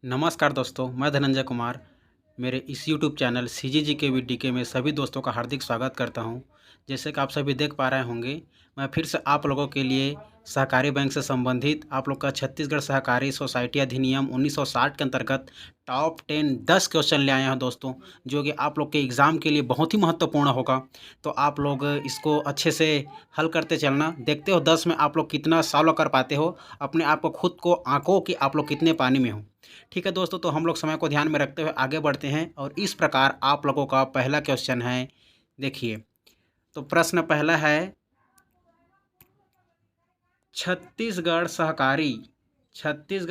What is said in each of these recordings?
नमस्कार दोस्तों, मैं धनंजय कुमार। मेरे इस यूट्यूब चैनल सीजीजी के वीडीके में सभी दोस्तों का हार्दिक स्वागत करता हूं। जैसे कि आप सभी देख पा रहे होंगे, मैं फिर से आप लोगों के लिए सहकारी बैंक से संबंधित आप लोग का छत्तीसगढ़ सहकारी सोसाइटी अधिनियम 1960 के अंतर्गत टॉप 10 क्वेश्चन ले आए हैं दोस्तों, जो कि आप लोग के एग्ज़ाम के लिए बहुत ही महत्वपूर्ण होगा। तो आप लोग इसको अच्छे से हल करते चलना। देखते हो 10 में आप लोग कितना सॉल्व कर पाते हो, अपने आप को खुद को आंको कि आप लोग कितने पानी में हो। ठीक है दोस्तों, तो हम लोग समय को ध्यान में रखते हुए आगे बढ़ते हैं और इस प्रकार आप लोगों का पहला क्वेश्चन है। देखिए, तो प्रश्न पहला है, छत्तीसगढ़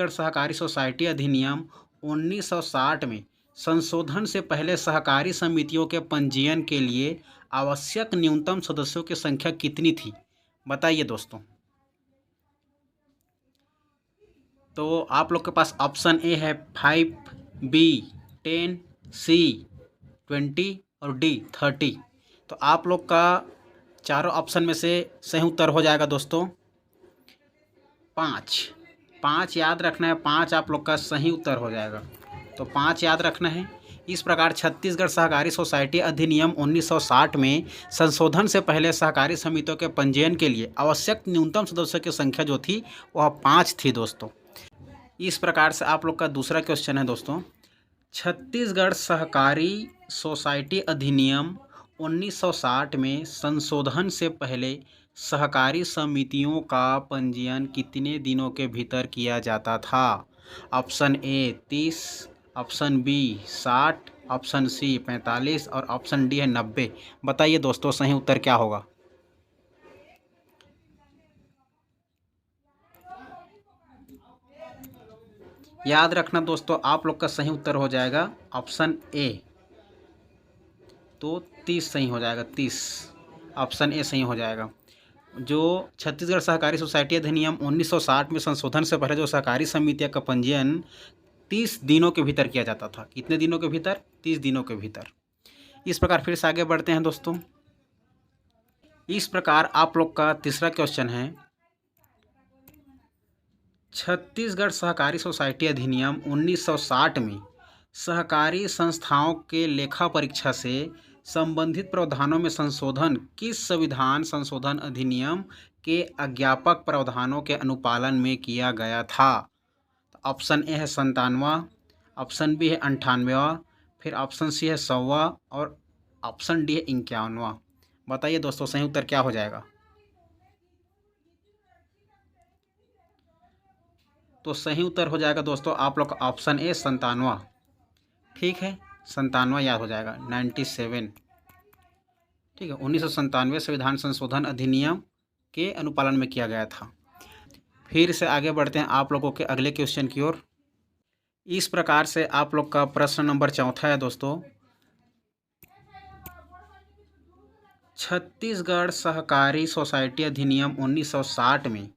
सहकारी सोसाइटी अधिनियम 1960 में संशोधन से पहले सहकारी समितियों के पंजीयन के लिए आवश्यक न्यूनतम सदस्यों की संख्या कितनी थी? बताइए दोस्तों। तो आप लोग के पास ऑप्शन ए है 5, बी 10, सी 20 और डी 30। तो आप लोग का चारों ऑप्शन में से सही उत्तर हो जाएगा दोस्तों 5। 5 याद रखना है, 5 आप लोग का सही उत्तर हो जाएगा। तो 5 याद रखना है। इस प्रकार छत्तीसगढ़ सहकारी सोसाइटी अधिनियम 1960 में संशोधन से पहले सहकारी समितियों के पंजीयन के लिए आवश्यक न्यूनतम सदस्यों की संख्या जो थी वह 5 थी दोस्तों। इस प्रकार से आप लोग का दूसरा क्वेश्चन है दोस्तों, छत्तीसगढ़ सहकारी सोसाइटी अधिनियम 1960 में संशोधन से पहले सहकारी समितियों का पंजीयन कितने दिनों के भीतर किया जाता था? Option A 30, option B 60, option C 45 और ऑप्शन डी है 90। बताइए दोस्तों, सही उत्तर क्या होगा? याद रखना दोस्तों, आप लोग का सही उत्तर हो जाएगा ऑप्शन ए। तो 30 सही हो जाएगा, 30 ऑप्शन ए सही हो जाएगा। जो छत्तीसगढ़ सहकारी सोसाइटी अधिनियम 1960 में संशोधन से पहले जो सहकारी समितियों का पंजीयन 30 दिनों के भीतर किया जाता था। कितने दिनों के भीतर? 30 दिनों के भीतर। इस प्रकार फिर से आगे बढ़ते हैं दोस्तों। इस प्रकार आप लोग का तीसरा क्वेश्चन है, छत्तीसगढ़ सहकारी सोसाइटी अधिनियम 1960 में सहकारी संस्थाओं के लेखा परीक्षा से संबंधित प्रावधानों में संशोधन किस संविधान संशोधन अधिनियम के अज्ञापक प्रावधानों के अनुपालन में किया गया था? ऑप्शन ए है 97, ऑप्शन बी है 98, फिर ऑप्शन सी है 100 और ऑप्शन डी है 51। बताइए दोस्तों, सही उत्तर क्या हो जाएगा? तो सही उत्तर हो जाएगा दोस्तों आप लोग का ऑप्शन ए 97। ठीक है, 97 याद हो जाएगा, 97। ठीक है, 1997 संविधान संशोधन अधिनियम के अनुपालन में किया गया था। फिर से आगे बढ़ते हैं आप लोगों के अगले क्वेश्चन की ओर। इस प्रकार से आप लोग का प्रश्न नंबर चौथा है दोस्तों, छत्तीसगढ़ सहकारी सोसाइटी अधिनियम 1960 में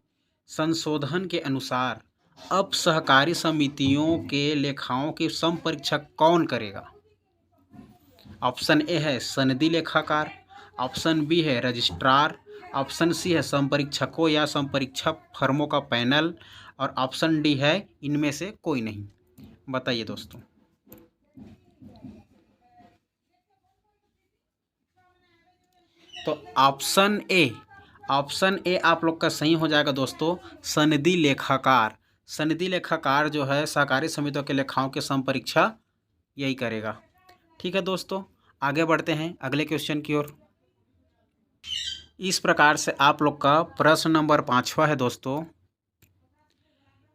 संशोधन के अनुसार अब सहकारी समितियों के लेखाओं की संपरीक्षा कौन करेगा? ऑप्शन ए है सनदी लेखाकार, ऑप्शन बी है रजिस्ट्रार, ऑप्शन सी है संपरीक्षकों या संपरीक्षक फर्मों का पैनल और ऑप्शन डी है इनमें से कोई नहीं। बताइए दोस्तों। तो ऑप्शन ए आप लोग का सही हो जाएगा दोस्तों, सनदी लेखाकार। सनदी लेखाकार जो है सहकारी समितियों के लेखाओं के संपरीक्षा यही करेगा। ठीक है दोस्तों, आगे बढ़ते हैं अगले क्वेश्चन की ओर। इस प्रकार से आप लोग का प्रश्न नंबर 5वां है दोस्तों,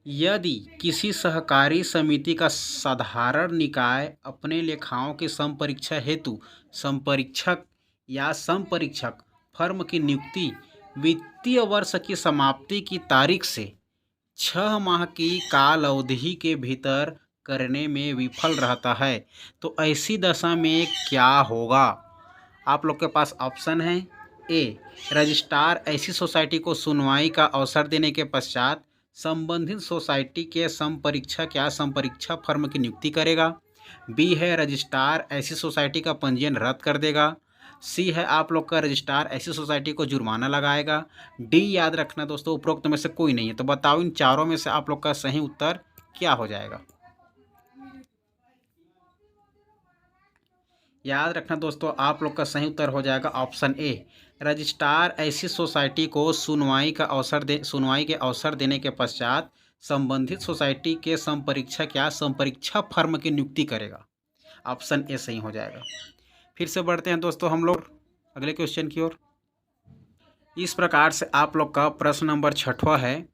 यदि किसी सहकारी समिति का साधारण निकाय अपने लेखाओं की संपरीक्षा हेतु संपरीक्षक या संपरीक्षक फर्म की नियुक्ति वित्तीय वर्ष की समाप्ति की तारीख से 6 माह की काल अवधि के भीतर करने में विफल रहता है, तो ऐसी दशा में क्या होगा? आप लोग के पास ऑप्शन है, ए रजिस्ट्रार ऐसी सोसाइटी को सुनवाई का अवसर देने के पश्चात संबंधित सोसाइटी के संपरीक्षक या संपरीक्षा फर्म की नियुक्ति करेगा, बी है रजिस्ट्रार ऐसी सोसाइटी का पंजीयन रद्द कर देगा, सी है आप लोग का रजिस्ट्रार ऐसी सोसाइटी को जुर्माना लगाएगा, डी याद रखना दोस्तों उपरोक्त में से कोई नहीं है। तो बताओ इन चारों में से आप लोग का सही उत्तर क्या हो जाएगा? याद रखना दोस्तों, आप लोग का सही उत्तर हो जाएगा ऑप्शन ए। रजिस्ट्रार ऐसी सोसाइटी को सुनवाई के अवसर देने के पश्चात संबंधित सोसाइटी के संपरीक्षक या संपरीक्षा फर्म की नियुक्ति करेगा। ऑप्शन ए सही हो जाएगा। फिर से बढ़ते हैं दोस्तों हम लोग अगले क्वेश्चन की ओर। इस प्रकार से आप लोग का प्रश्न नंबर 6वां है,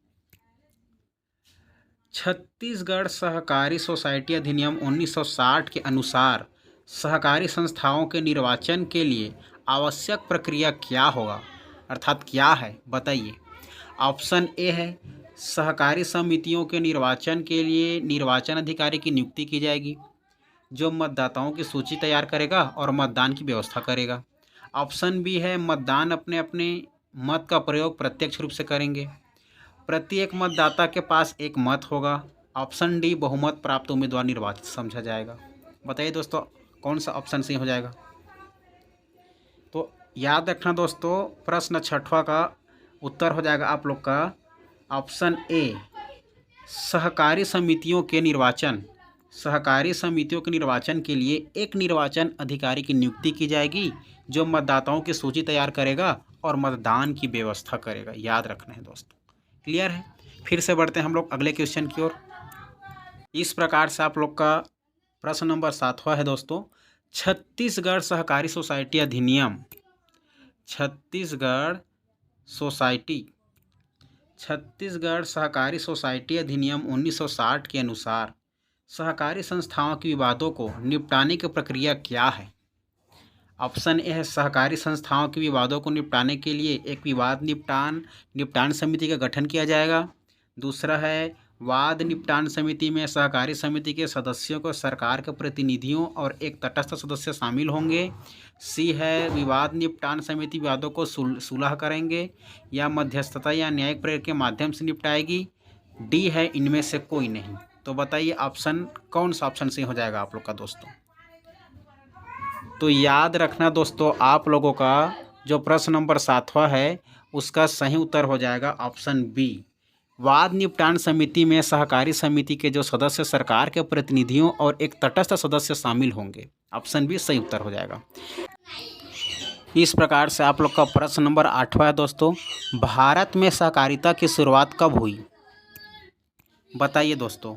छत्तीसगढ़ सहकारी सोसाइटी अधिनियम 1960 के अनुसार सहकारी संस्थाओं के निर्वाचन के लिए आवश्यक प्रक्रिया क्या होगा, अर्थात क्या है, बताइए। ऑप्शन ए है, सहकारी समितियों के निर्वाचन के लिए निर्वाचन अधिकारी की नियुक्ति की जाएगी, जो मतदाताओं की सूची तैयार करेगा और मतदान की व्यवस्था करेगा। ऑप्शन बी है, मतदान अपने अपने मत का प्रयोग प्रत्यक्ष रूप से करेंगे, प्रत्येक मतदाता के पास एक मत होगा। ऑप्शन डी, बहुमत प्राप्त उम्मीदवार निर्वाचित समझा जाएगा। बताइए दोस्तों, कौन सा ऑप्शन सही हो जाएगा। तो याद रखना दोस्तों, प्रश्न 6वां का उत्तर हो जाएगा आप लोग का ऑप्शन ए, सहकारी समितियों के निर्वाचन के लिए एक निर्वाचन अधिकारी की नियुक्ति की जाएगी, जो मतदाताओं की सूची तैयार करेगा और मतदान की व्यवस्था करेगा। याद रखना है दोस्तों, क्लियर है। फिर से बढ़ते हैं हम लोग अगले क्वेश्चन की ओर। इस प्रकार से आप लोग का प्रश्न नंबर 7वां है दोस्तों, छत्तीसगढ़ सहकारी सोसाइटी अधिनियम छत्तीसगढ़ सहकारी सोसाइटी अधिनियम 1960 के अनुसार सहकारी संस्थाओं के विवादों को निपटाने की प्रक्रिया क्या है। ऑप्शन ए है, सहकारी संस्थाओं के विवादों को निपटाने के लिए एक विवाद निपटान समिति का गठन किया जाएगा। दूसरा है, वाद निपटान समिति में सहकारी समिति के सदस्यों को सरकार के प्रतिनिधियों और एक तटस्थ सदस्य शामिल होंगे। सी है, विवाद निपटान समिति विवादों को सुलह करेंगे या मध्यस्थता या न्यायिक प्रक्रिया के माध्यम से निपटाएगी। डी है, इनमें से कोई नहीं। तो बताइए कौन सा ऑप्शन सही हो जाएगा आप लोग का दोस्तों। तो याद रखना दोस्तों, आप लोगों का जो प्रश्न नंबर 7वां है उसका सही उत्तर हो जाएगा ऑप्शन बी। वाद निपटान समिति में सहकारी समिति के जो सदस्य सरकार के प्रतिनिधियों और एक तटस्थ सदस्य शामिल होंगे। ऑप्शन बी सही उत्तर हो जाएगा। इस प्रकार से आप लोग का प्रश्न नंबर 8वां है दोस्तों, भारत में सहकारिता की शुरुआत कब हुई, बताइए दोस्तों।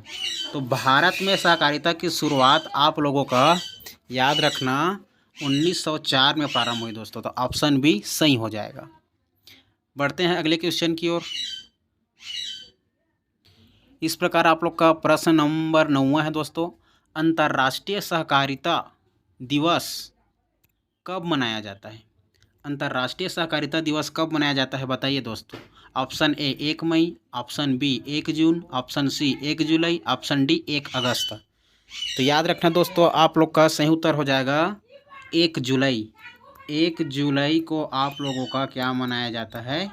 तो भारत में सहकारिता की शुरुआत आप लोगों का याद रखना 1904 में प्रारंभ हुई दोस्तों। तो ऑप्शन बी सही हो जाएगा। बढ़ते हैं अगले क्वेश्चन की ओर। इस प्रकार आप लोग का प्रश्न नंबर 9वां है दोस्तों, अंतर्राष्ट्रीय सहकारिता दिवस कब मनाया जाता है। अंतर्राष्ट्रीय सहकारिता दिवस कब मनाया जाता है, बताइए दोस्तों। ऑप्शन ए 1 मई, ऑप्शन बी 1 जून, ऑप्शन सी 1 जुलाई, ऑप्शन डी 1 अगस्त। तो याद रखना दोस्तों, आप लोग का सही उत्तर हो जाएगा 1 जुलाई। 1 जुलाई को आप लोगों का क्या मनाया जाता है,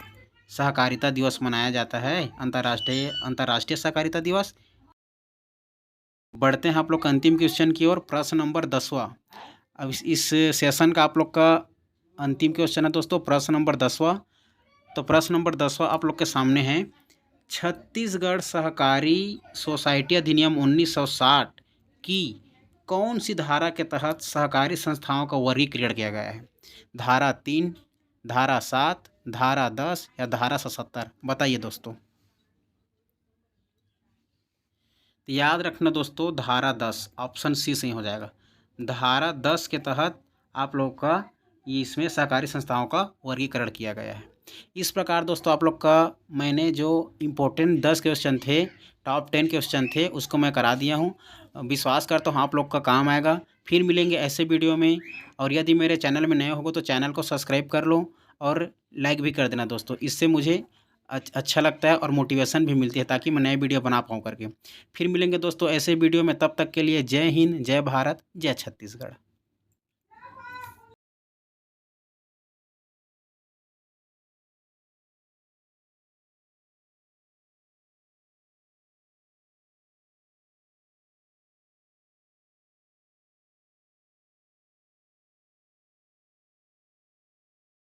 सहकारिता दिवस मनाया जाता है, अंतर्राष्ट्रीय सहकारिता दिवस। बढ़ते हैं आप लोग का अंतिम क्वेश्चन की ओर, प्रश्न नंबर 10वां। अब इस सेशन का आप लोग का अंतिम क्वेश्चन है दोस्तों, प्रश्न नंबर 10वां। तो प्रश्न नंबर 10वां आप लोग के सामने है, छत्तीसगढ़ सहकारी सोसाइटी अधिनियम 1960 की कौन सी धारा के तहत सहकारी संस्थाओं का वर्गीकरण किया गया है। धारा 3, धारा 7, धारा 10 या धारा 77, बताइए दोस्तों। तो याद रखना दोस्तों, धारा 10, ऑप्शन सी सही हो जाएगा। धारा 10 के तहत आप लोग का इसमें सहकारी संस्थाओं का वर्गीकरण किया गया है। इस प्रकार दोस्तों आप लोग का मैंने जो इम्पोर्टेंट 10 क्वेश्चन थे, टॉप 10 क्वेश्चन थे, उसको मैं करा दिया हूँ। विश्वास करता हूँ आप लोग का काम आएगा। फिर मिलेंगे ऐसे वीडियो में, और यदि मेरे चैनल में नए होगो तो चैनल को सब्सक्राइब कर लो और लाइक भी कर देना दोस्तों। इससे मुझे अच्छा लगता है और मोटिवेशन भी मिलती है, ताकि मैं नए वीडियो बना पाऊँ करके। फिर मिलेंगे दोस्तों ऐसे वीडियो में, तब तक के लिए जय हिंद, जय भारत, जय छत्तीसगढ़।